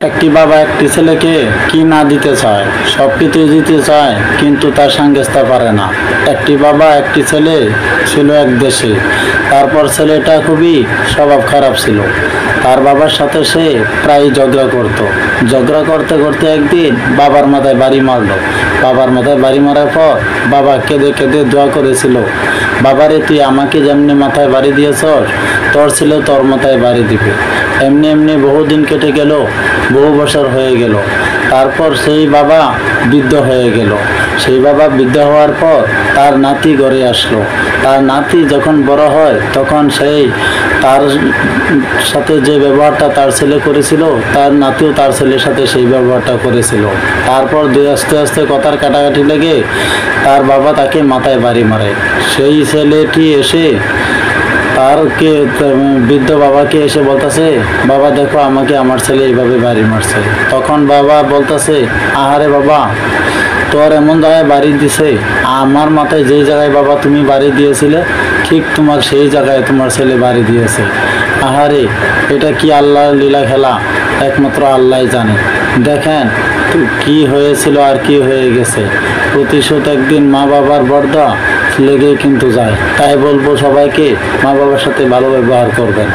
একটি বাবা একটি ছেলেকে কি না দিতে চায়, সব কিছুই দিতে চায়, কিন্তু তার সাঙ্গেস্তা পারে না। একটি বাবা একটি ছেলে ছিল এক দেশে। তারপর ছেলেটা খুবই স্বভাব খারাপ ছিল। তার বাবার সাথে সে প্রায় ঝগড়া করত। ঝগড়া করতে করতে একদিন বাবার মাথায় বাড়ি মারলো। বাবার মাথায় বাড়ি মারার পর বাবা কেঁদে কেঁদে দোয়া করেছিল, বাবারে তুই আমাকে যেমনি মাথায় বাড়ি দিয়েছস, তোর ছেলে তোর মাথায় বাড়ি দিবে। এমনি এমনি বহুদিন কেটে গেল, বহু বছর হয়ে গেল। তারপর সেই বাবা বৃদ্ধ হয়ে গেল। সেই বাবা বৃদ্ধ হওয়ার পর তার নাতি ঘরে আসলো। তার নাতি যখন বড় হয় তখন সেই তার সাথে যে ব্যবহারটা তার ছেলে করেছিল, তার নাতিও তার ছেলের সাথে সেই ব্যবহারটা করেছিল। তারপর আস্তে আস্তে কথার কাটাকাটি লেগে তার বাবা তাকে মাথায় বাড়ি মারে। সেই ছেলেটি এসে বৃদ্ধ বাবাকে এসে বলতেছে, বাবা দেখো আমাকে আমার ছেলে এইভাবে বাড়ি মারছে। তখন বাবা বলতেছে, আহারে বাবা, তোর এমন জায়গায় বাড়ি দিছে, আমার মাথায় যেই জায়গায় বাবা তুমি বাড়ি দিয়েছিলে ঠিক তোমার সেই জায়গায় তোমার ছেলে বাড়ি দিয়েছে। আহারে, এটা কি আল্লাহর লীলা খেলা, একমাত্র আল্লাহই জানে। দেখেন কি হয়েছিল আর কি হয়ে গেছে। প্রতিশোধ একদিন মা বাবার বর্দা লেগে কিন্তু যায়। তাই বলবো সবাইকে মা বাবার সাথে ভালো ব্যবহার করবেন।